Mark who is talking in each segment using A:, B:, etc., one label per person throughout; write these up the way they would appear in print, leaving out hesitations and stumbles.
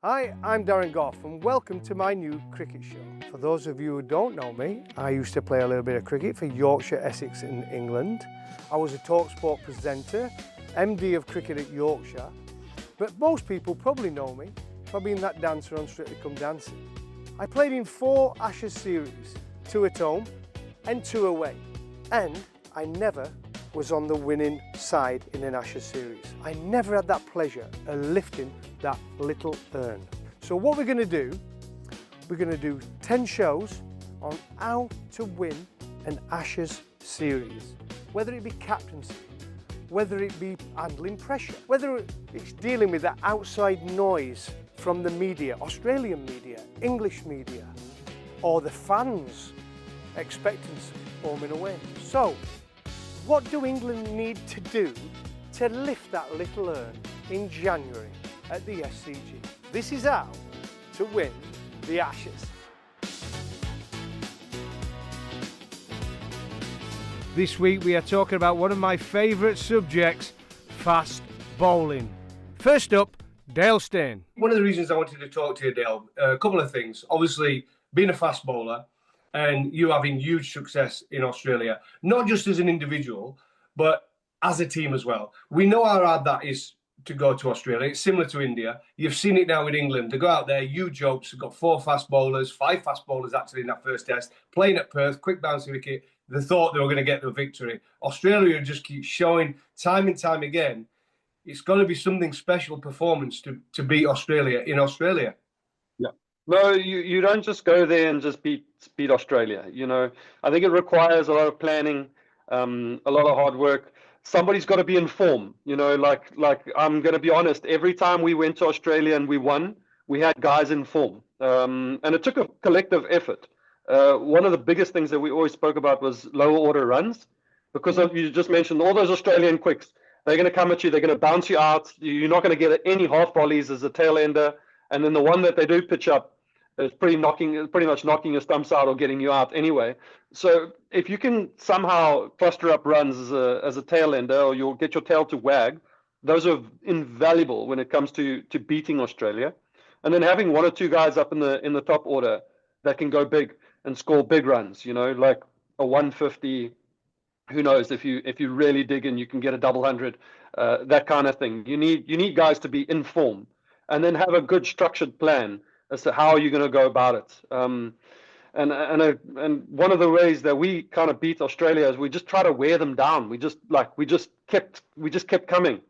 A: Hi, I'm Darren Gough and welcome to my new cricket show. For those of you who don't know me, I used to play a little bit of cricket for Yorkshire, Essex in England. I was a talkSPORT presenter, MD of cricket at Yorkshire, but most people probably know me for being that dancer on Strictly Come Dancing. I played in 4 Ashes series, 2 at home and 2 away, and I never was on the winning side in an Ashes series. I never had that pleasure of lifting that little urn. So what we're going to do 10 shows on how to win an Ashes series. Whether it be captaincy, whether it be handling pressure, whether it's dealing with that outside noise from the media, Australian media, English media, or the fans' expectancy home and away. So, what do England need to do to lift that little urn in January at the SCG? This is how to win the Ashes. This week we are talking about one of my favourite subjects, fast bowling. First up, Dale Steyn.
B: One of the reasons I wanted to talk to you, Dale, a couple of things. Obviously, being a fast bowler, and you having huge success in Australia, not just as an individual, but as a team as well. We know how hard that is to go to Australia. It's similar to India. You've seen it now in England. To go out there, huge hopes. We've got 4 fast bowlers, 5 fast bowlers actually in that first test, playing at Perth, quick bouncing wicket. They thought they were going to get the victory. Australia just keeps showing time and time again, it's got to be something special performance to beat Australia in Australia.
C: Yeah. No, you don't just go there and just beat Australia. You know, I think it requires a lot of planning, a lot of hard work. Somebody's got to be in form. You know, like I'm going to be honest. Every time we went to Australia and we won, we had guys in form, and it took a collective effort. One of the biggest things that we always spoke about was lower order runs, because you just mentioned all those Australian quicks. They're going to come at you. They're going to bounce you out. You're not going to get any half volleys as a tail ender, and then the one that they do pitch up, it's pretty much knocking your stumps out or getting you out anyway. So if you can somehow cluster up runs as a tail ender, or you'll get your tail to wag, those are invaluable when it comes to beating Australia. And then having 1 or 2 guys up in the top order that can go big and score big runs, you know, like a 150. Who knows, if you really dig in, you can get a double 100, that kind of thing. You need guys to be in form, and then have a good structured plan as to how you're going to go about it. And one of the ways that we kind of beat Australia is we just try to wear them down. We just kept coming.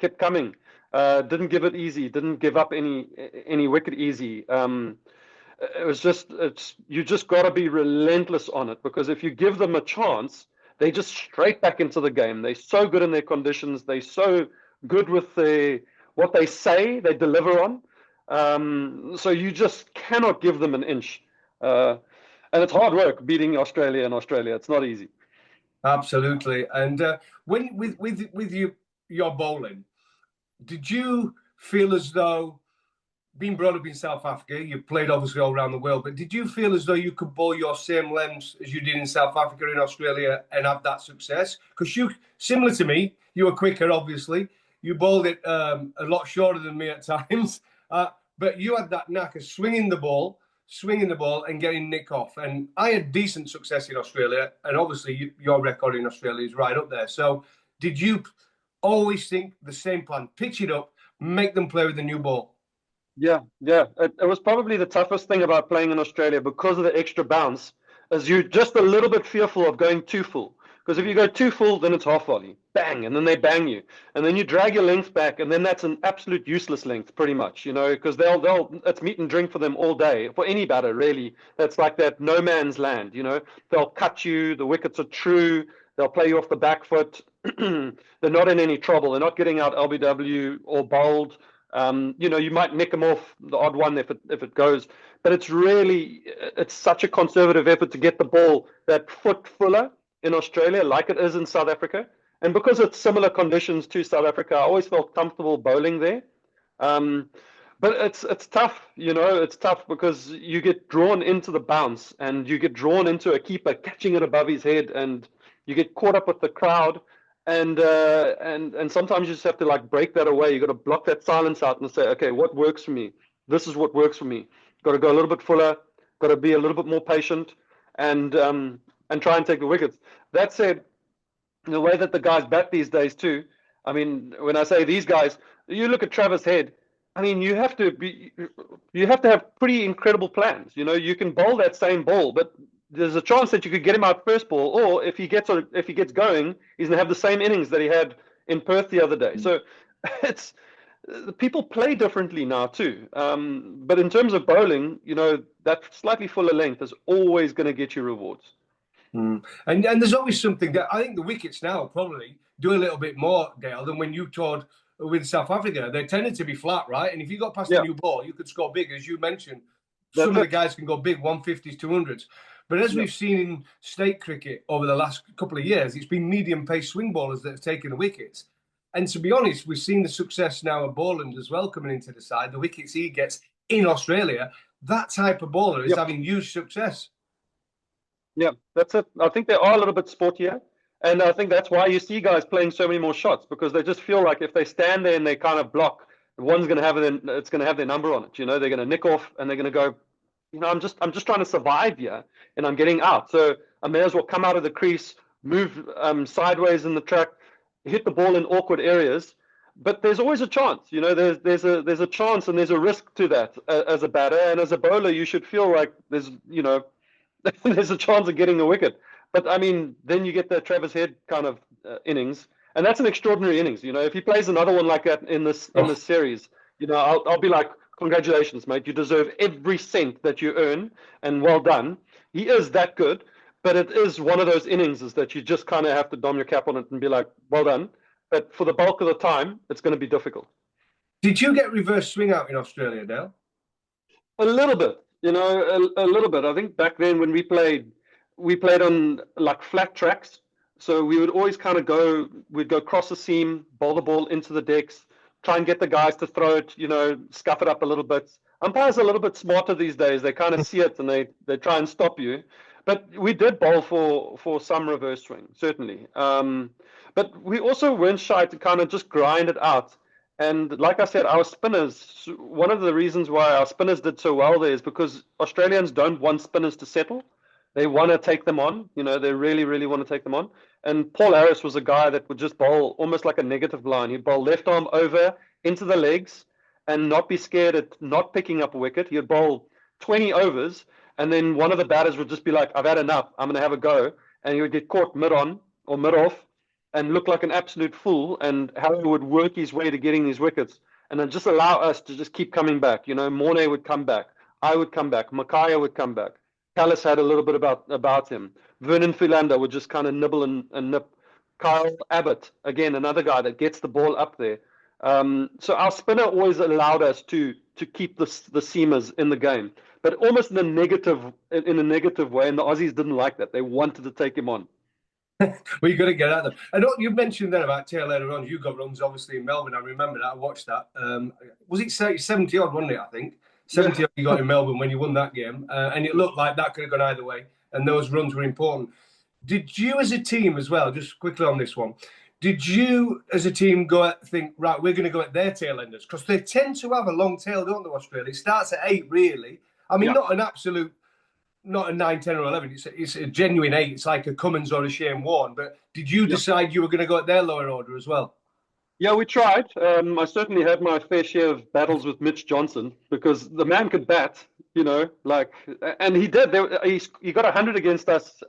C: Didn't give it easy. Didn't give up any wicket easy. You just got to be relentless on it, because if you give them a chance, they just straight back into the game. They're so good in their conditions. They're so good with what they say they deliver on. So you just cannot give them an inch. And it's hard work beating Australia in Australia. It's not easy.
B: Absolutely. And when with your bowling, did you feel as though, being brought up in South Africa, you've played obviously all around the world, but did you feel as though you could bowl your same lengths as you did in South Africa, in Australia, and have that success? Because you, similar to me, you were quicker, obviously. You bowled it a lot shorter than me at times, but you had that knack of swinging the ball and getting nick off. And I had decent success in Australia, and obviously your record in Australia is right up there. So did you always think the same plan, pitch it up, make them play with the new ball?
C: Yeah. It was probably the toughest thing about playing in Australia, because of the extra bounce, is you're just a little bit fearful of going too full. Because if you go too full, then it's half volley, bang, and then they bang you, and then you drag your length back, and then that's an absolute useless length, pretty much, you know, because it's meat and drink for them all day, for any batter really. That's like that no man's land, you know. They'll cut you. The wickets are true. They'll play you off the back foot. They're not in any trouble. They're not getting out LBW or bowled. You know, you might nick them off the odd one if it goes, but it's such a conservative effort to get the ball that foot fuller in Australia, like it is in South Africa. And because it's similar conditions to South Africa, I always felt comfortable bowling there. But it's tough, you know. It's tough because you get drawn into the bounce, and you get drawn into a keeper catching it above his head, and you get caught up with the crowd. And sometimes you just have to like break that away. You got to block that silence out and say, okay, what works for me? this is what works for me. Got to go a little bit fuller, got to be a little bit more patient, and try and take the wickets. That said, the way that the guys bat these days too, I mean, when I say these guys, you look at Travis Head. I mean, you have to have pretty incredible plans. You know, you can bowl that same ball, but there's a chance that you could get him out first ball, or if he gets going, he's gonna have the same innings that he had in Perth the other day. So it's people play differently now too. But in terms of bowling, you know, that slightly fuller length is always going to get you rewards.
B: And there's always something that I think the wickets now probably do a little bit more, Dale, than when you toured with South Africa. They tended to be flat, right? And if you got past a new ball, you could score big, as you mentioned. Some of the guys can go big, 150s, 200s. But as we've seen in state cricket over the last couple of years, it's been medium-pace swing bowlers that have taken the wickets. And to be honest, we've seen the success now of Boland as well coming into the side. The wickets he gets in Australia, that type of bowler is having huge success. Yeah,
C: that's it. I think they are a little bit sportier. And I think that's why you see guys playing so many more shots, because they just feel like if they stand there and they kind of block, one's going to have it's going to have their number on it. You know, they're going to nick off and they're going to go, you know, I'm just trying to survive here and I'm getting out. So I may as well come out of the crease, move sideways in the track, hit the ball in awkward areas. But there's always a chance, you know, there's a chance and there's a risk to that as a batter. And as a bowler, you should feel like there's, you know, there's a chance of getting a wicket. But I mean, then you get the Travis Head kind of innings, and that's an extraordinary innings. You know, if he plays another one like that in this series, you know, I'll be like, congratulations, mate. You deserve every cent that you earn, and well done. He is that good, but it is one of those innings that you just kind of have to dom your cap on it and be like, well done. But for the bulk of the time, it's going to be difficult.
B: Did you get reverse swing out in Australia, Dale?
C: A little bit, you know, a little bit. I think back then when we played on like flat tracks. So we would always kind of we'd go cross the seam, bowl the ball into the decks, try and get the guys to throw it, you know, scuff it up a little bit. Umpires are a little bit smarter these days. They kind of see it and they try and stop you. But we did bowl for some reverse swing, certainly. But we also weren't shy to kind of just grind it out. And like I said, our spinners, one of the reasons why our spinners did so well there is because Australians don't want spinners to settle. They want to take them on, you know, they really, really want to take them on. And Paul Harris was a guy that would just bowl almost like a negative line. He'd bowl left arm over into the legs and not be scared at not picking up a wicket. He'd bowl 20 overs, and then one of the batters would just be like, I've had enough, I'm going to have a go. And he would get caught mid-on or mid-off and look like an absolute fool, and how he would work his way to getting these wickets. And then just allow us to just keep coming back. You know, Mornay would come back, I would come back, Makaya would come back. Callis had a little bit about him. Vernon Philander would just kind of nibble and nip. Kyle Abbott, again, another guy that gets the ball up there. So our spinner always allowed us to keep the seamers in the game, but almost in a negative way. And the Aussies didn't like that. They wanted to take him on.
B: Well, you got to get at them. I know you mentioned then about tail later on. You got runs obviously in Melbourne. I remember that. I watched that. Was it 70 odd, wasn't it? I think 70 odd you got in Melbourne when you won that game, and it looked like that could have gone either way. And those runs were important. Did you, as a team, as well? Just quickly on this one, did you, as a team, think right? We're going to go at their tail enders because they tend to have a long tail, don't they? Australia. It starts at 8, really. I mean, not an absolute. Not a 9, 10 or 11. It's a genuine 8. It's like a Cummins or a Shane Warne. But did you decide you were going to go at their lower order as well?
C: Yeah, we tried. I certainly had my fair share of battles with Mitch Johnson because the man could bat, you know, and he did. He got 100 against us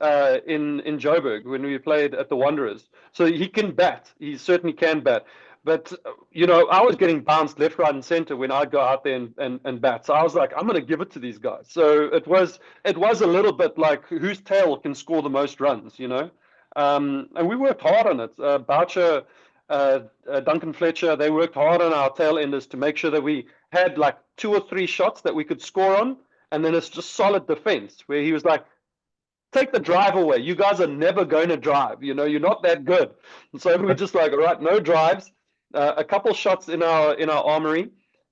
C: in Joburg when we played at the Wanderers. So he can bat. He certainly can bat. But, you know, I was getting bounced left, right, and center when I'd go out there and bat. So I was like, I'm going to give it to these guys. So it was a little bit like whose tail can score the most runs, you know. And we worked hard on it. Boucher, Duncan Fletcher, they worked hard on our tail enders to make sure that we had like 2 or 3 shots that we could score on. And then it's just solid defense where he was like, take the drive away. You guys are never going to drive. You know, you're not that good. And so we're just like, all right, no drives. A couple shots in our armory,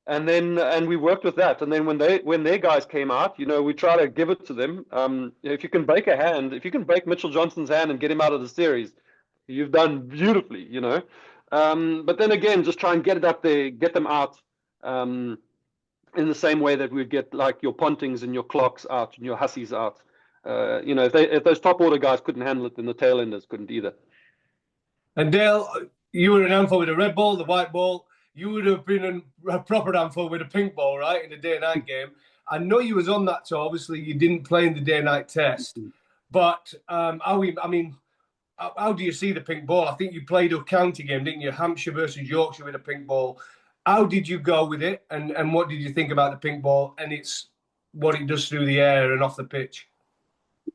C: and we worked with that. And then when their guys came out, you know, we try to give it to them. If you can break Mitchell Johnson's hand and get him out of the series, you've done beautifully, you know. But then again, just try and get it up there, get them out. And in the same way that we'd get like your Pontings and your Clarks out and your Hussies out. You know, if those top order guys couldn't handle it, then the tailenders couldn't either.
B: And Dale, you were an handful with a red ball, the white ball. You would have been a proper handful with a pink ball, right, in the day-night game. I know you was on that, so obviously you didn't play in the day-night test. But how do you see the pink ball? I think you played a county game, didn't you? Hampshire versus Yorkshire with a pink ball. How did you go with it, and what did you think about the pink ball and what it does through the air and off the pitch?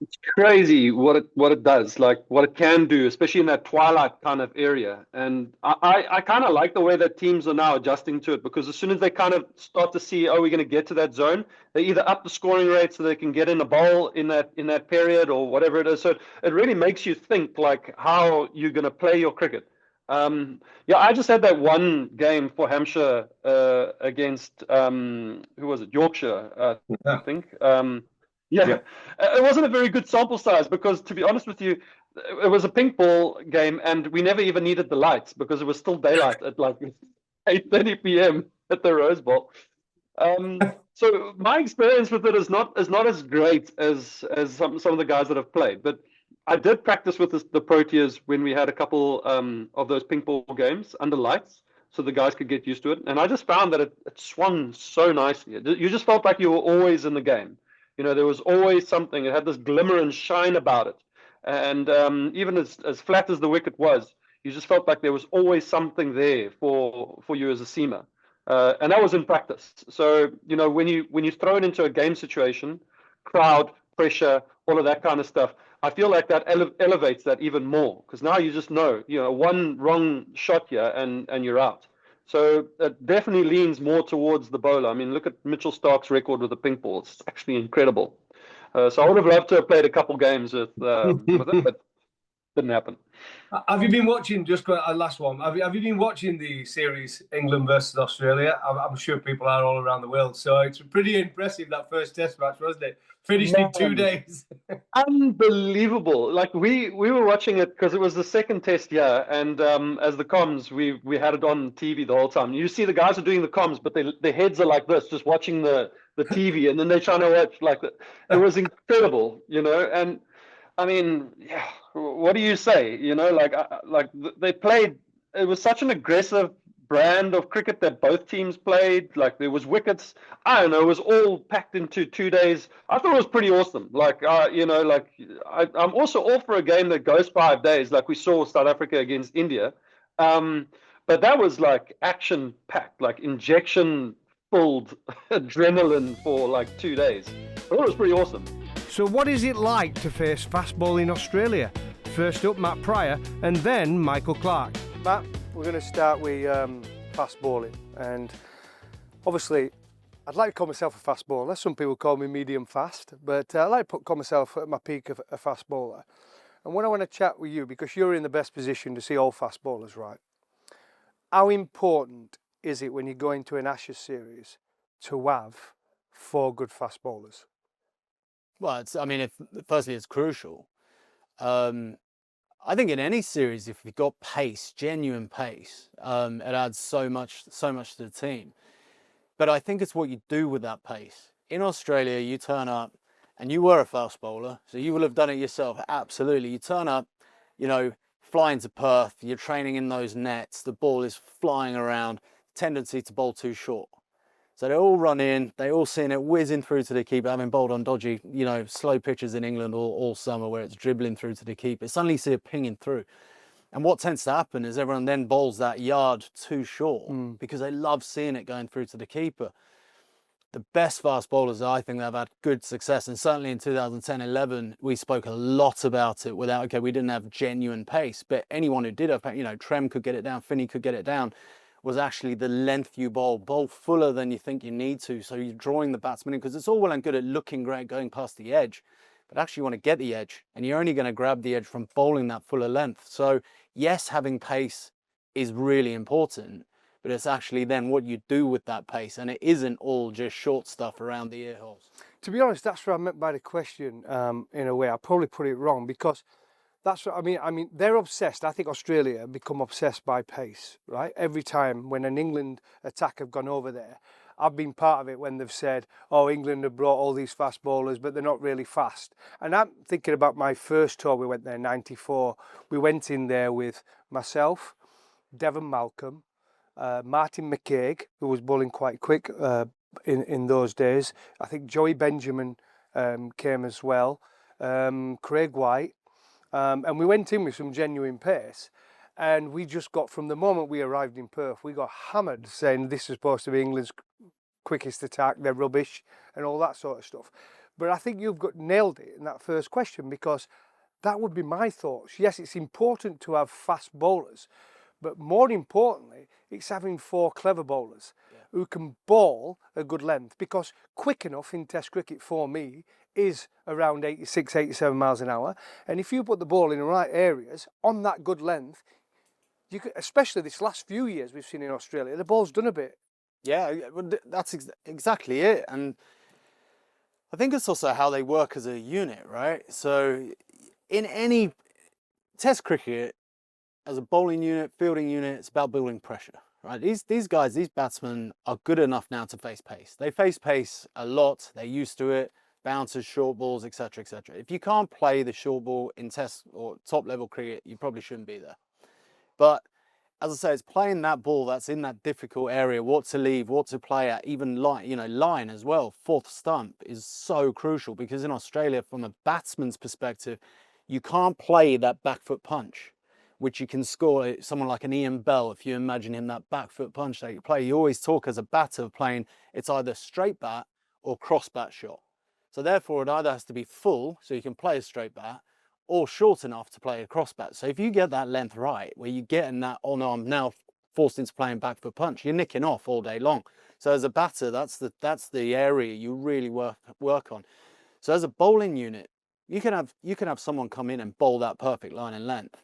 C: It's crazy what it does, like what it can do, especially in that twilight kind of area. And I kind of like the way that teams are now adjusting to it, because as soon as they kind of start to see, oh, we're going to get to that zone, they either up the scoring rate so they can get in a bowl in that period or whatever it is. So it really makes you think like how you're going to play your cricket. Yeah, I just had that one game for Hampshire against who was it? Yorkshire, I think. Yeah, it wasn't a very good sample size because, to be honest with you, it was a pink ball game and we never even needed the lights because it was still daylight at like 8:30 p.m. at the Rose Bowl. So my experience with it is not as great as some of the guys that have played, but I did practice with the Proteas when we had a couple of those pink ball games under lights, so the guys could get used to it. And I just found that it swung so nicely. You just felt like you were always in the game. You know, there was always something. It had this glimmer and shine about it. And even as flat as the wicket was, you just felt like there was always something there for you as a seamer. And that was in practice. So, you know, when you throw it into a game situation, crowd, pressure, all of that kind of stuff, I feel like that elevates that even more, because now you just know, you know, one wrong shot here and you're out. So it definitely leans more towards the bowler. I mean, look at Mitchell Stark's record with the pink ball. It's actually incredible. So I would have loved to have played a couple games with it, but didn't happen.
B: Have you been watching, just a last one, have you been watching the series England versus Australia? I'm sure people are all around the world. So it's pretty impressive, that first test match, wasn't it? Finished in 2 days.
C: Unbelievable. Like we were watching it because it was the second test here, and as the comms, we had it on TV the whole time. You see the guys are doing the comms, but their heads are like this, just watching the TV, and then they're trying to watch like it was incredible, you know. And I mean, yeah, what do you say? You know, like they played. It was such an aggressive brand of cricket that both teams played. Like there was wickets. I don't know. It was all packed into 2 days. I thought it was pretty awesome. Like you know, like I'm also all for a game that goes 5 days, like we saw South Africa against India. But that was like action packed, like injection filled adrenaline for like 2 days. I thought it was pretty awesome.
A: So what is it like to face fast ball in Australia? First up, Matt Prior, and then Michael Clarke. Matt, we're going to start with fast bowling, and obviously I'd like to call myself a fast bowler. Some people call me medium fast, but I like to call myself at my peak of a fast bowler. And what I want to chat with you, because you're in the best position to see all fast bowlers, right? How important is it when you go into an Ashes series to have 4 good fast bowlers?
D: Well, firstly, it's crucial. I think in any series, if you've got pace, genuine pace, it adds so much to the team. But I think it's what you do with that pace. In Australia, you turn up, and you were a fast bowler, so you will have done it yourself. Absolutely, you turn up, you know, flying to Perth. You're training in those nets. The ball is flying around. Tendency to bowl too short. So they all run in, they all seen it whizzing through to the keeper, having bowled on dodgy, you know, slow pitches in England all summer where it's dribbling through to the keeper. Suddenly you see it pinging through. And what tends to happen is everyone then bowls that yard too short because they love seeing it going through to the keeper. The best fast bowlers, I think, that have had good success, and certainly in 2010-11, we spoke a lot about it without, okay, we didn't have genuine pace, but anyone who did have, you know, Trem could get it down, Finney could get it down, was actually the length you bowl fuller than you think you need to. So you're drawing the batsman in, because it's all well and good at looking great going past the edge, but actually you want to get the edge, and you're only going to grab the edge from bowling that fuller length. So yes, having pace is really important, but it's actually then what you do with that pace, and it isn't all just short stuff around the ear holes.
A: To be honest, that's what I meant by the question. In a way, I probably put it wrong, because that's what I mean, they're obsessed. I think Australia have become obsessed by pace, right? Every time when an England attack have gone over there, I've been part of it when they've said, oh, England have brought all these fast bowlers, but they're not really fast. And I'm thinking about my first tour. We went there in '94. We went in there with myself, Devon Malcolm, Martin McCaig, who was bowling quite quick in those days. I think Joey Benjamin came as well, Craig White, and we went in with some genuine pace. And we just got, from the moment we arrived in Perth, we got hammered saying this is supposed to be England's quickest attack, they're rubbish, and all that sort of stuff. But I think you've nailed it in that first question, because that would be my thoughts. Yes, it's important to have fast bowlers, but more importantly, it's having 4 clever bowlers who can bowl a good length, because quick enough in Test cricket for me is around 86, 87 miles an hour. And if you put the ball in the right areas on that good length, you could, especially this last few years we've seen in Australia, the ball's done a bit.
D: Yeah, that's exactly it. And I think it's also how they work as a unit, right? So in any Test cricket, as a bowling unit, fielding unit, it's about building pressure, right? These guys, these batsmen are good enough now to face pace. They face pace a lot. They're used to it. Bouncers, short balls, etc., etc. If you can't play the short ball in Test or top level cricket, you probably shouldn't be there. But as I say, it's playing that ball that's in that difficult area, what to leave, what to play at, even line as well. 4th stump is so crucial, because in Australia, from a batsman's perspective, you can't play that back foot punch, which you can score someone like an Ian Bell. If you imagine him, that back foot punch that you play, you always talk as a batter of playing, it's either straight bat or cross bat shot. So therefore, it either has to be full, so you can play a straight bat, or short enough to play a cross bat. So if you get that length right, where you get in that, oh no, I'm now forced into playing back foot punch, you're nicking off all day long. So as a batter, that's the area you really work on. So as a bowling unit, you can have someone come in and bowl that perfect line and length.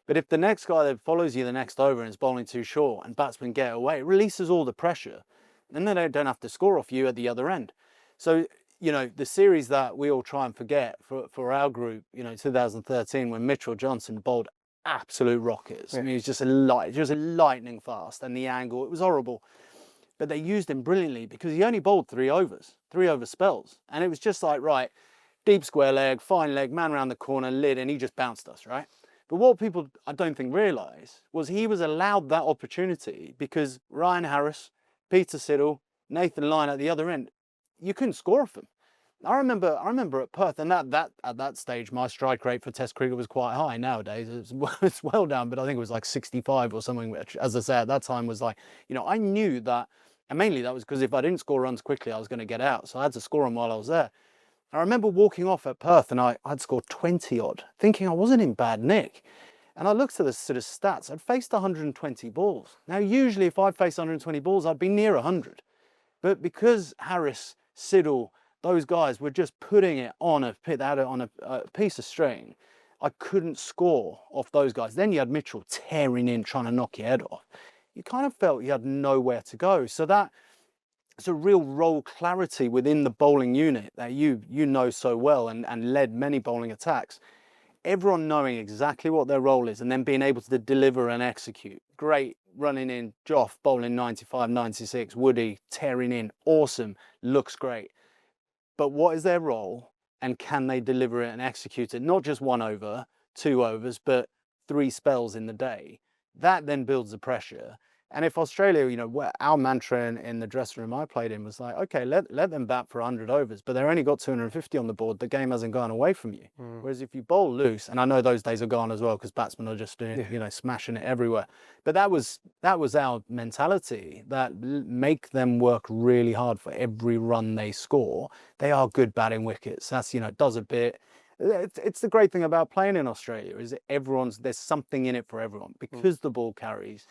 D: But if the next guy that follows you the next over and is bowling too short and batsmen get away, it releases all the pressure, and then they don't have to score off you at the other end. So the series that we all try and forget for our group, 2013, when Mitchell Johnson bowled absolute rockets. I mean, he was just lightning fast, and the angle, it was horrible. But they used him brilliantly, because he only bowled 3 overs, 3 over spells. And it was just like, right, deep square leg, fine leg, man around the corner, lid, and he just bounced us, right? But what people, I don't think, realise was he was allowed that opportunity because Ryan Harris, Peter Siddle, Nathan Lyon at the other end, you couldn't score off them. I remember at Perth, and at that stage, my strike rate for Test cricket was quite high. Nowadays, it's well down, but I think it was like 65 or something, which, as I say, at that time was like, I knew that, and mainly that was because if I didn't score runs quickly, I was going to get out. So I had to score them while I was there. I remember walking off at Perth, and I'd scored 20 odd, thinking I wasn't in bad nick. And I looked at the sort of stats. I'd faced 120 balls. Now, usually if I'd faced 120 balls, I'd be near 100. But because Harris, Siddle, those guys were just putting it on a piece of string, I couldn't score off those guys. Then you had Mitchell tearing in, trying to knock your head off. You kind of felt you had nowhere to go. So it's a real role clarity within the bowling unit that you know so well and led many bowling attacks. Everyone knowing exactly what their role is and then being able to deliver and execute. Great running in, Joff bowling 95, 96, Woody tearing in, awesome, looks great. But what is their role, and can they deliver it and execute it? Not just 1 over, 2 overs, but 3 spells in the day. That then builds the pressure. And if Australia, our mantra in the dressing room I played in was like, okay, let them bat for 100 overs, but they've only got 250 on the board. The game hasn't gone away from you. Whereas if you bowl loose, and I know those days are gone as well because batsmen are just doing, smashing it everywhere. But that was our mentality, that make them work really hard for every run they score. They are good batting wickets. That's, it does a bit. It's the great thing about playing in Australia is that there's something in it for everyone because the ball carries.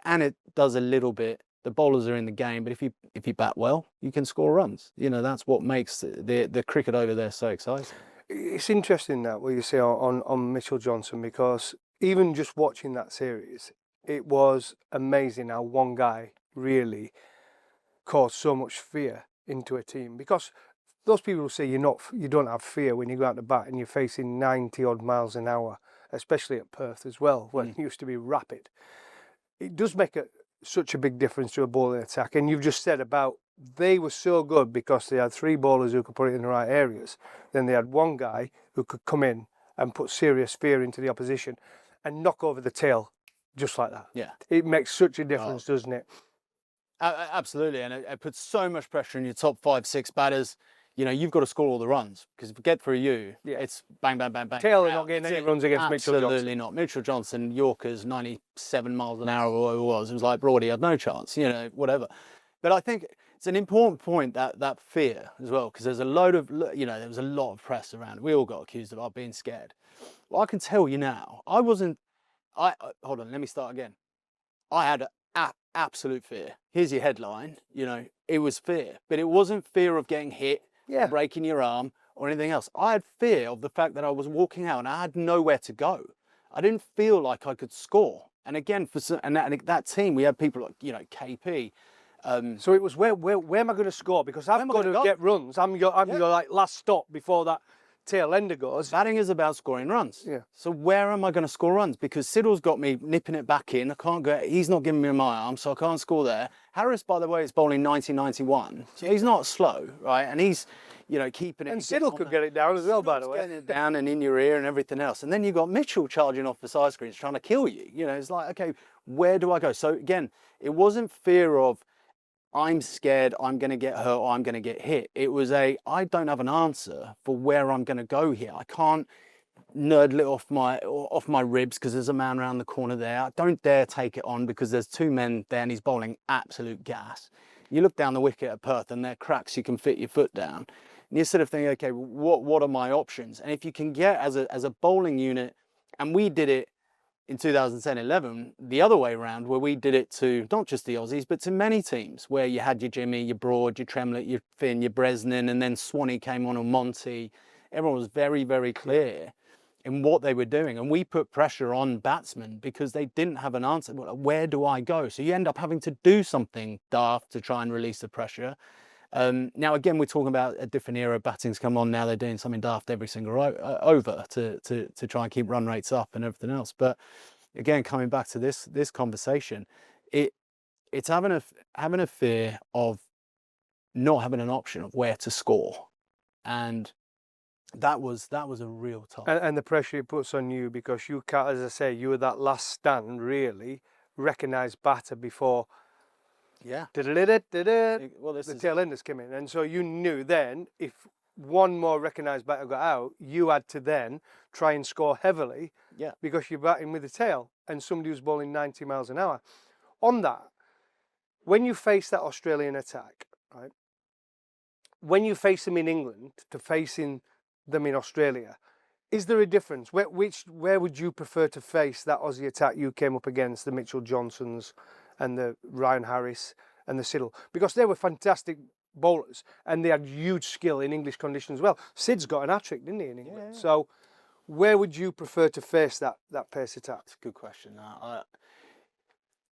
D: And it does a little bit. The bowlers are in the game, but if you bat well, you can score runs. That's what makes the cricket over there so exciting.
A: It's interesting that what you say on Mitchell Johnson, because even just watching that series, it was amazing how one guy really caused so much fear into a team. Because those people who say you don't have fear when you go out to bat and you're facing 90 odd miles an hour, especially at Perth as well, when it used to be rapid. It does make such a big difference to a bowling attack. And you've just said about they were so good because they had 3 bowlers who could put it in the right areas. Then they had one guy who could come in and put serious fear into the opposition and knock over the tail just like that.
D: Yeah.
A: It makes such a difference, doesn't it?
D: Absolutely, and it puts so much pressure on your top 5, 6 batters. You know, you've got to score all the runs, because if you get through you, it's bang, bang, bang, bang.
A: Taylor not getting any runs against Mitchell Johnson.
D: Absolutely not. Mitchell Johnson, Yorkers, 97 miles an hour or whatever it was. It was like Broadie had no chance, you know, whatever. But I think it's an important point, that fear as well, because there's a load of, you know, there was a lot of press around. We all got accused of being scared. Well, I can tell you now, hold on, let me start again. I had absolute fear. Here's your headline, you know, it was fear, but it wasn't fear of getting hit, breaking your arm or anything else. I had fear of the fact that I was walking out and I had nowhere to go. I didn't feel like I could score. And again, and that team, we had people like, you know, KP.
A: So it was where am I going to score? Because I've got to get runs. I'm your like last stop before that tail ender goes.
D: Batting is about scoring runs.
A: Yeah.
D: So where am I going to score runs? Because Siddle's got me nipping it back in. I can't go. He's not giving me my arm, so I can't score there. Harris, by the way, is bowling 90-91. He's not slow, right? And he's, you know, keeping it.
A: And Siddle could get it down as well, by the way.
D: Getting it down and in your ear and everything else. And then you've got Mitchell charging off the side screens trying to kill you. You know, it's like, okay, where do I go? So again, it wasn't fear of, I'm scared I'm going to get hurt or I'm going to get hit. It was I don't have an answer for where I'm going to go here. I can't nerdle it off my ribs because there's a man around the corner there. I don't dare take it on because there's 2 men there and he's bowling absolute gas. You look down the wicket at Perth and there are cracks you can fit your foot down. And you're sort of thinking, okay, what are my options? And if you can get as a bowling unit, and we did it in 2010-11, the other way around, where we did it to not just the Aussies, but to many teams, where you had your Jimmy, your Broad, your Tremlett, your Finn, your Bresnan, and then Swanee came on, and Monty. Everyone was very, very clear in what they were doing. And we put pressure on batsmen because they didn't have an answer. Where do I go? So you end up having to do something daft to try and release the pressure. Now, again, we're talking about a different era. Batting's come on now. They're doing something daft every single over to try and keep run rates up and everything else. But again, coming back to this conversation, it's having a fear of not having an option of where to score, and that was a real tough.
A: And the pressure it puts on you because you can't, as I say, you were that last stand really recognised batter before.
D: Yeah.
A: Well, the tail enders came in. And so you knew then if one more recognised batter got out, you had to then try and score heavily because you're batting with the tail and somebody was bowling 90 miles an hour. On that, when you face that Australian attack, right, when you face them in England to facing them in Australia, is there a difference? Where would you prefer to face that Aussie attack you came up against, the Mitchell Johnsons and the Ryan Harris and the Siddle? Because they were fantastic bowlers and they had huge skill in English conditions as well. Sid's got an hat-trick, didn't he, in England? Yeah. So where would you prefer to face that pace attack?
D: That's a good question.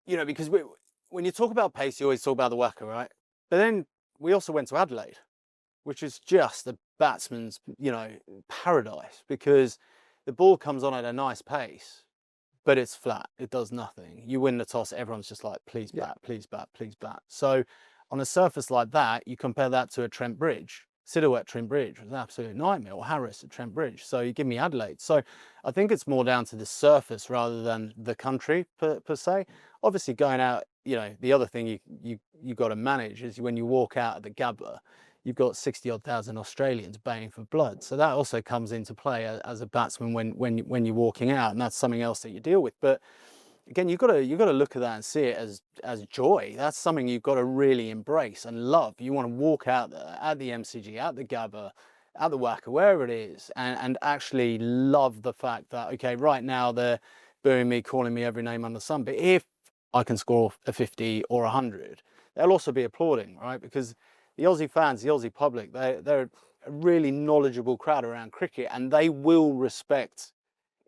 D: You know, because when you talk about pace, you always talk about the whacker, right? But then we also went to Adelaide, which is just the batsman's, you know, paradise, because the ball comes on at a nice pace, but it's flat. It does nothing. You win the toss, everyone's just like, please bat, please bat, please bat. So on a surface like that, you compare that to a Trent Bridge. Siddle at Trent Bridge was an absolute nightmare, or Harris at Trent Bridge. So you give me Adelaide. So I think it's more down to the surface rather than the country per se. Obviously going out, you know, the other thing you got to manage is when you walk out of the Gabba, you've got 60-odd thousand Australians baying for blood. So that also comes into play as a batsman when you're walking out, and that's something else that you deal with. But again, you've got to look at that and see it as joy. That's something you've got to really embrace and love. You want to walk out there at the MCG, at the Gabba, at the Wacker, wherever it is, and actually love the fact that, okay, right now they're booing me, calling me every name under the sun, but if I can score a 50 or 100, they'll also be applauding, right? Because the Aussie fans, the Aussie public, they're a really knowledgeable crowd around cricket, and they will respect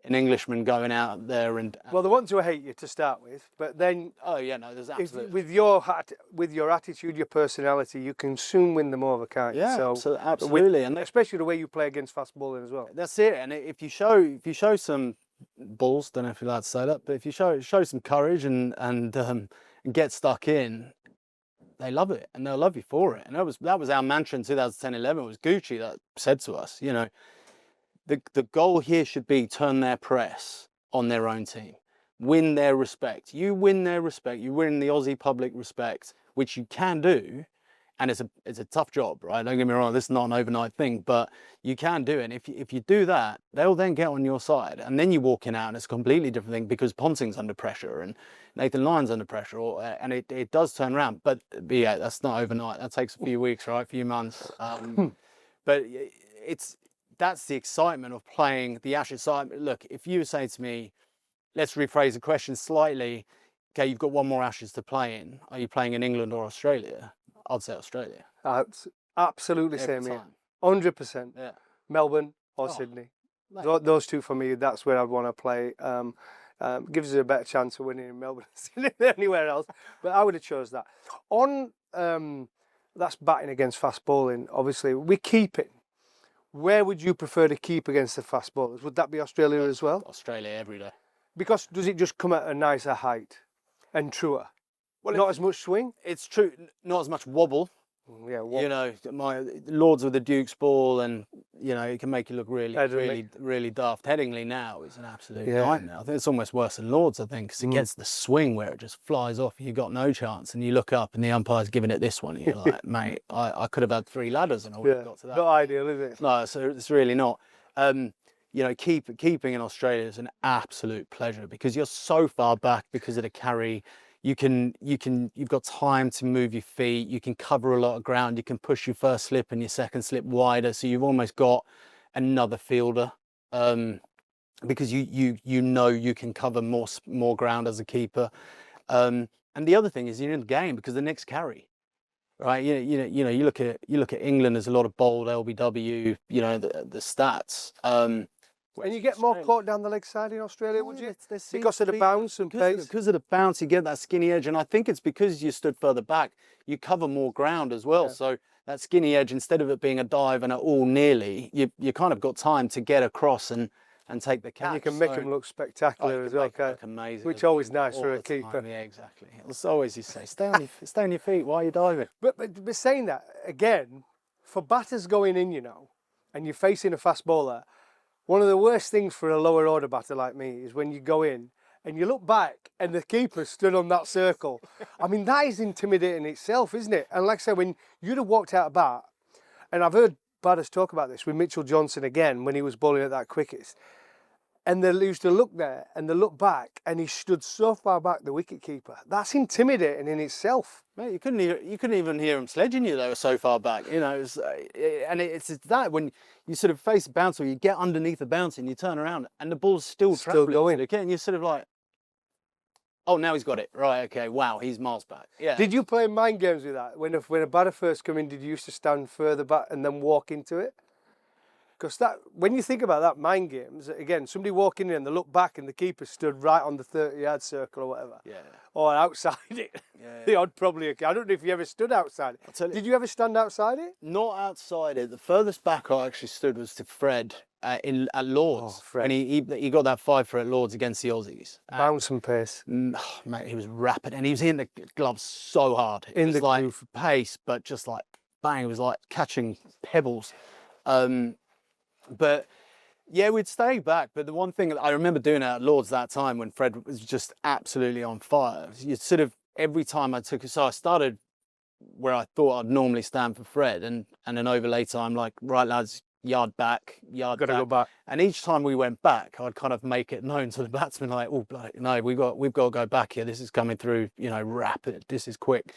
D: an Englishman going out there and...
A: Well, they want to hate you to start with, but then...
D: Oh, yeah, no, there's absolutely...
A: With your attitude, your personality, you can soon win them over, can't you?
D: Yeah, so absolutely.
A: And especially the way you play against fast bowling as well.
D: That's it. And if you show some balls, don't know if you're allowed to say that, but if you show some courage and and get stuck in, they love it and they'll love you for it. And that was our mantra in 2010-11. It was Gucci that said to us, you know, the goal here should be turn their press on their own team, win their respect. You win their respect, you win the Aussie public respect, which you can do. And it's a tough job, right? Don't get me wrong, this is not an overnight thing, but you can do it. And if you do that, they'll then get on your side. And then you walk in out and it's a completely different thing because Ponting's under pressure and Nathan Lyon's under pressure, and it does turn around. But yeah, that's not overnight. That takes a few weeks, right? A few months. But that's the excitement of playing the Ashes. So look, if you say to me, let's rephrase the question slightly. Okay, you've got one more Ashes to play in. Are you playing in England or Australia? I'd say Australia.
A: Absolutely
D: Every
A: same here.
D: time.
A: 100%.
D: Yeah.
A: Melbourne or Sydney. Those two for me, that's where I'd want to play. Gives us a better chance of winning in Melbourne than anywhere else. But I would have chose that. On that's batting against fast bowling, obviously. We're keeping. Where would you prefer to keep against the fast bowlers? Would that be Australia as well?
D: Australia every day.
A: Because does it just come at a nicer height and truer? Well, not as much swing?
D: It's true, not as much wobble.
A: Yeah,
D: You know, my Lords with the Duke's ball, and you know, it can make you look really daft. Headingley now is an absolute nightmare. I think it's almost worse than Lords, I think, because it gets the swing where it just flies off and you've got no chance, and you look up and the umpire's giving it this one, and you're like, mate, I could have had 3 ladders and I would have got to that.
A: Not ideal, is it?
D: No, so it's really not. You know, keeping in Australia is an absolute pleasure because you're so far back because of the carry. You've got time to move your feet. You can cover a lot of ground. You can push your first slip and your second slip wider. So you've almost got another fielder because you know you can cover more ground as a keeper. And the other thing is you're in the game because the next carry, right? You look at England. There's a lot of bold LBW. You know the stats.
A: And you get more caught down the leg side in Australia, would you? Because of the bounce and pace?
D: Because of the bounce, you get that skinny edge. And I think it's because you stood further back, you cover more ground as well. Yeah. So that skinny edge, instead of it being a dive and all nearly, you kind of got time to get across and take the catch.
A: And you can make them look spectacular as well,
D: look amazing.
A: Which is always nice for a keeper.
D: Yeah, exactly. It's always you say, stay on your feet while you're diving.
A: But saying that, again, for batters going in, you know, and you're facing a fast bowler, one of the worst things for a lower order batter like me is when you go in and you look back and the keeper stood on that circle. I mean, that is intimidating itself, isn't it? And like I said, when you'd have walked out of bat, and I've heard batters talk about this with Mitchell Johnson again when he was bowling at that quickest, and they used to look there and they look back and he stood so far back, the wicket keeper. That's intimidating in itself.
D: Mate, you couldn't even hear him sledging you. They were so far back, you know. And it's that when you sort of face a bouncer, you get underneath the bouncer and you turn around and the ball's still going. And you're sort of like, oh, now he's got it. Right, okay, wow, he's miles back. Yeah.
A: Did you play mind games with that? When a batter first come in, did you used to stand further back and then walk into it? Because that, when you think about that, mind games, again, somebody walking in and they look back and the keeper stood right on the 30-yard circle or whatever. Yeah. Or outside it. Yeah. The odd probably, I don't know if you ever stood outside it. Did you ever stand outside it?
D: Not outside it. The furthest back I actually stood was to Fred at Lords. Oh, Fred. And he got that 5 for at Lords against the Aussies.
A: Bounce and pace.
D: Mate, he was rapid and he was hitting the gloves so hard.
A: In the
D: like pace, but just like bang, it was like catching pebbles. But yeah, we'd stay back. But the one thing that I remember doing at Lords that time when Fred was just absolutely on fire, you sort of every time I took, so I started where I thought I'd normally stand for Fred, and an overlay time, like, right lads, yard back.
A: Gotta go back.
D: And each time we went back, I'd kind of make it known to the batsman, like, oh, no, we've got to go back here. This is coming through, you know, rapid. This is quick.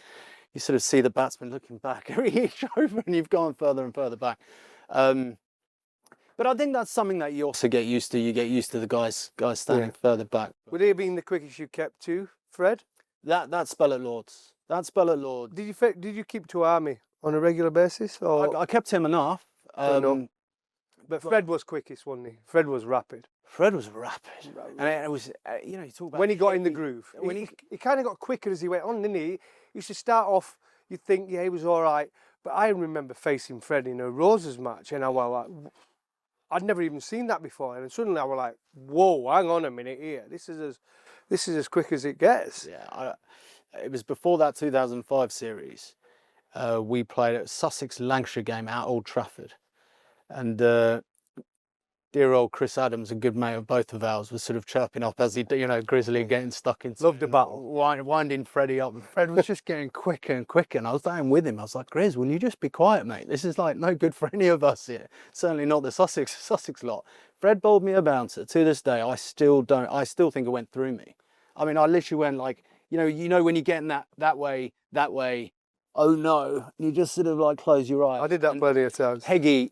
D: You sort of see the batsman looking back every each over, and you've gone further and further back. But I think that's something that you also get used to. You get used to the guys standing further back.
A: Would he have been the quickest you kept too, Fred?
D: That spell at Lords. That spell at Lords.
A: Did you keep to Army on a regular basis? Or?
D: I kept him enough.
A: But Fred was quickest, wasn't he? Fred was rapid.
D: Fred was rapid. And it was, you know, you talk about...
A: When he got in the groove. When he kind of got quicker as he went on, didn't he? He used to start off, you'd think, yeah, he was all right. But I remember facing Fred in a Roses match, and I was like... I'd never even seen that before, and suddenly I was like, "Whoa, hang on a minute here. This is as quick as it gets."
D: Yeah, it was before that 2005 series. We played a Sussex-Lancashire game at Old Trafford. And dear old Chris Adams, a good mate of both of ours, was sort of chirping up as he, Grizzly getting stuck into
A: Loved the battle.
D: Winding Freddie up. And Fred was just getting quicker and quicker. And I was down with him. I was like, Grizz, will you just be quiet, mate? This is like no good for any of us here. Certainly not the Sussex lot. Fred bowled me a bouncer. To this day, I still think it went through me. I mean, I literally went like, when you're getting that way, oh no, and you just sort of like close your eyes.
A: I did that plenty of times.
D: Heggie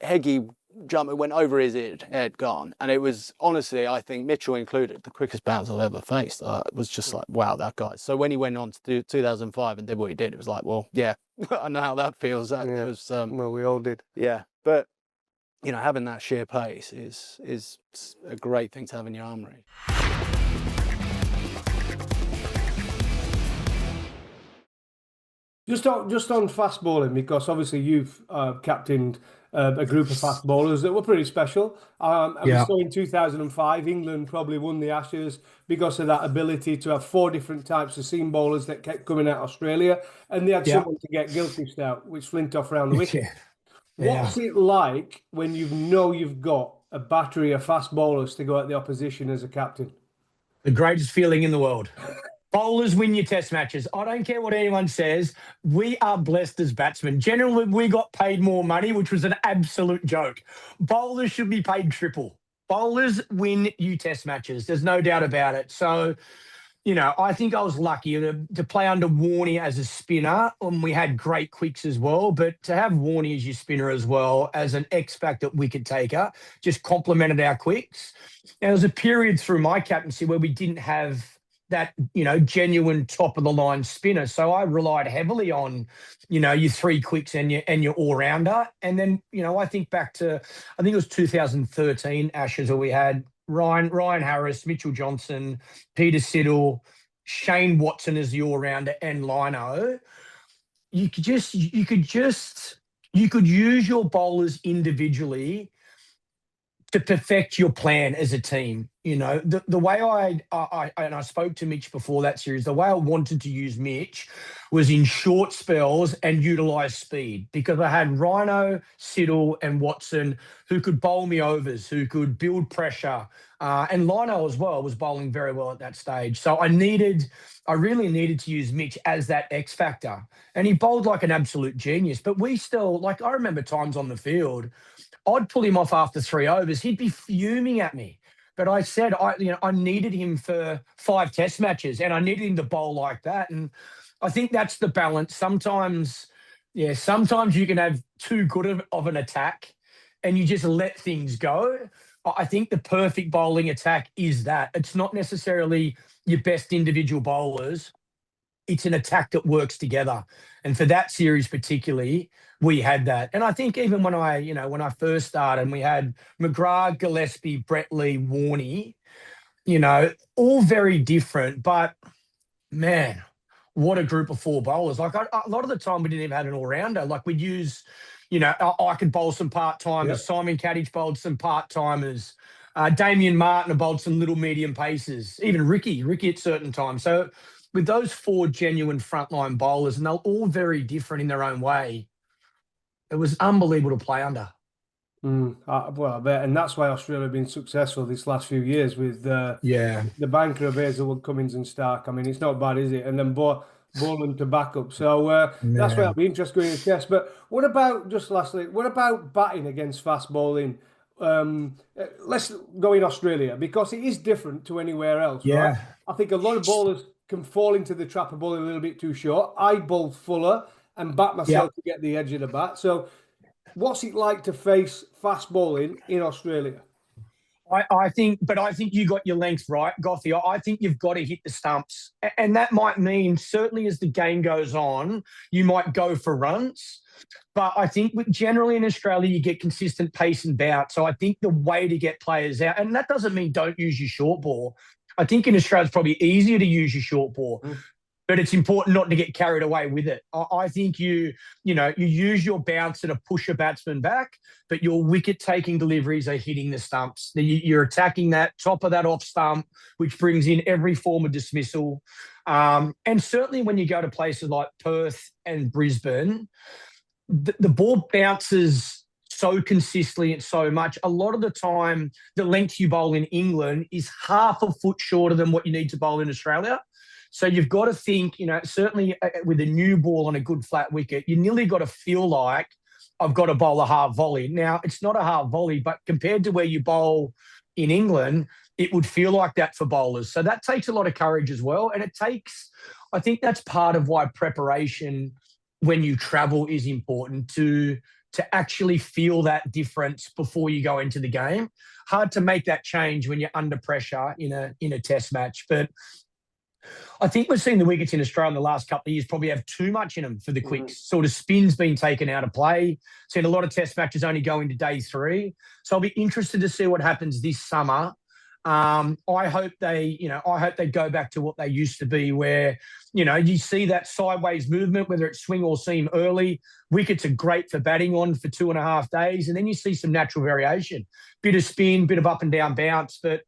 D: jumped, it went over his head, gone. And it was, honestly, I think Mitchell included, the quickest bounce I've ever faced. It was just like, wow, that guy. So when he went on to do 2005 and did what he did, it was like, well, yeah, I know how that feels. It was,
A: well, we all did.
D: Yeah, but, having that sheer pace is a great thing to have in your armoury.
A: Just on fast bowling, because obviously you've captained a group of fast bowlers that were pretty special. And we saw in 2005, England probably won the Ashes because of that ability to have 4 different types of seam bowlers that kept coming out of Australia. And they had someone to get guilty out, which flint off around the wicket. What's it like when you've got a battery of fast bowlers to go at the opposition as a captain?
E: The greatest feeling in the world. Bowlers win your test matches. I don't care what anyone says. We are blessed as batsmen. Generally, we got paid more money, which was an absolute joke. Bowlers should be paid triple. Bowlers win you test matches. There's no doubt about it. So, I think I was lucky to play under Warney as a spinner, and we had great quicks as well. But to have Warney as your spinner as well, as an X-factor wicket taker, just complemented our quicks. And there was a period through my captaincy where we didn't have that, genuine top of the line spinner. So I relied heavily on, your 3 quicks and your all-rounder. And then, I think back to, I think it was 2013 Ashes where we had Ryan Harris, Mitchell Johnson, Peter Siddle, Shane Watson as the all-rounder, and Lino. You could use your bowlers individually to perfect your plan as a team. The way I spoke to Mitch before that series, the way I wanted to use Mitch was in short spells and utilise speed, because I had Rhino, Siddle and Watson who could bowl me overs, who could build pressure. And Lino as well was bowling very well at that stage. So I really needed to use Mitch as that X factor. And he bowled like an absolute genius. But we still, I remember times on the field, I'd pull him off after 3 overs. He'd be fuming at me. But I said, I needed him for 5 test matches, and I needed him to bowl like that. And I think that's the balance. Sometimes you can have too good of an attack and you just let things go. I think the perfect bowling attack is that. It's not necessarily your best individual bowlers. It's an attack that works together. And for that series particularly, we had that. And I think even when I first started, we had McGrath, Gillespie, Brett Lee, Warney, all very different. But, man, what a group of 4 bowlers. A lot of the time we didn't even have an all-rounder. We'd use, I could bowl some part-timers. Yep. Simon Kadich bowled some part-timers. Damien Martin bowled some little medium paces. Even Ricky at certain times. So with those 4 genuine frontline bowlers, and they're all very different in their own way, it was unbelievable to play under.
A: Well, I bet, and that's why Australia have been successful this last few years with the banker of Hazelwood, Cummins and Stark. I mean, it's not bad, is it? And then Boland to back up. So that's why I'll be interested going to test. But what about, just lastly, what about batting against fast bowling? Let's go in Australia, because it is different to anywhere else. Yeah. Right? I think a lot of bowlers can fall into the trap of bowling a little bit too short. I bowl fuller and bat myself to get the edge of the bat. So what's it like to face fast bowling in Australia?
E: I think you got your length right, Goughy. I think you've got to hit the stumps. And that might mean, certainly as the game goes on, you might go for runs. But I think generally in Australia, you get consistent pace and bout. So I think the way to get players out, and that doesn't mean don't use your short ball. I think in Australia, it's probably easier to use your short ball. But it's important not to get carried away with it. I think you use your bouncer to push a batsman back, but your wicket-taking deliveries are hitting the stumps. You're attacking that top of that off stump, which brings in every form of dismissal. And certainly when you go to places like Perth and Brisbane, the ball bounces so consistently and so much. A lot of the time, the length you bowl in England is half a foot shorter than what you need to bowl in Australia. So you've got to think, certainly with a new ball on a good flat wicket, you nearly got to feel like I've got to bowl a half volley. Now, it's not a half volley, but compared to where you bowl in England, it would feel like that for bowlers. So that takes a lot of courage as well. And I think that's part of why preparation when you travel is important to actually feel that difference before you go into the game. Hard to make that change when you're under pressure in a test match. But I think we've seen the wickets in Australia in the last couple of years probably have too much in them for the quicks. Sort of spin's been taken out of play. Seen a lot of test matches only go into day 3. So I'll be interested to see what happens this summer. I hope they go back to what they used to be, where, you see that sideways movement, whether it's swing or seam early. Wickets are great for batting on for 2.5 days. And then you see some natural variation, bit of spin, bit of up and down bounce. But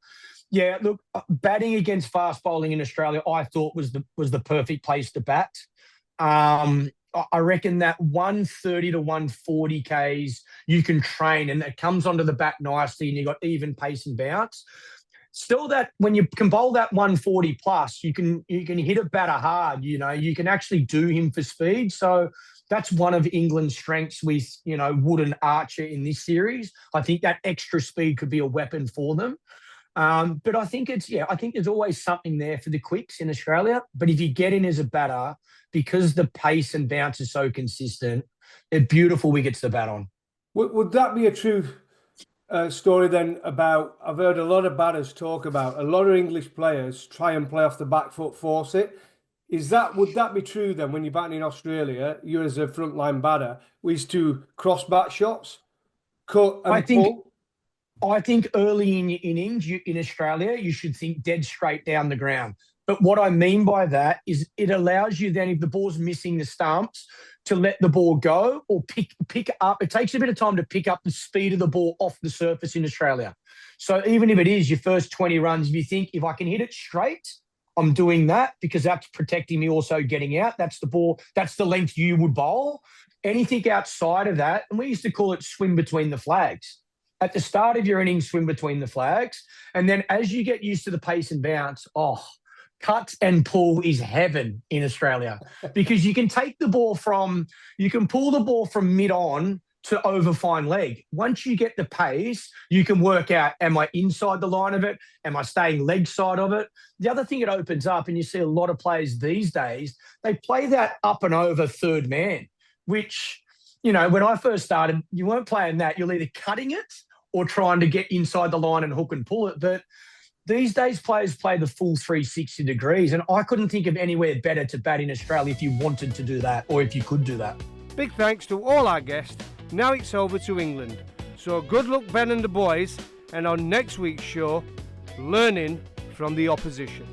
E: yeah, look, batting against fast bowling in Australia, I thought was the perfect place to bat. I reckon that 130 to 140 Ks you can train, and it comes onto the bat nicely, and you've got even pace and bounce. Still, that when you can bowl that 140 plus, you can hit a batter hard. You can actually do him for speed. So that's one of England's strengths with Wood and Archer in this series. I think that extra speed could be a weapon for them. But I think there's always something there for the quicks in Australia. But if you get in as a batter, because the pace and bounce is so consistent, they're beautiful wickets to bat on.
A: Would that be a true story then about, I've heard a lot of batters talk about, a lot of English players try and play off the back foot, force it. Would that be true then when you're batting in Australia, you as a frontline batter, is to cross bat shots, cut and pull?
E: I think early in your innings, in Australia, you should think dead straight down the ground. But what I mean by that is it allows you then, if the ball's missing the stumps, to let the ball go or pick up. It takes a bit of time to pick up the speed of the ball off the surface in Australia. So even if it is your first 20 runs, if you think, if I can hit it straight, I'm doing that because that's protecting me also getting out. That's the ball. That's the length you would bowl. Anything outside of that, and we used to call it swim between the flags. At the start of your innings, swim between the flags. And then as you get used to the pace and bounce, cut and pull is heaven in Australia because you can pull the ball from mid-on to over fine leg. Once you get the pace, you can work out, am I inside the line of it? Am I staying leg side of it? The other thing it opens up, and you see a lot of players these days, they play that up and over third man, which, when I first started, you weren't playing that. You're either cutting it or trying to get inside the line and hook and pull it. But these days, players play the full 360 degrees, and I couldn't think of anywhere better to bat in Australia if you wanted to do that or if you could do that.
A: Big thanks to all our guests. Now it's over to England. So good luck, Ben and the boys, and on next week's show, learning from the opposition.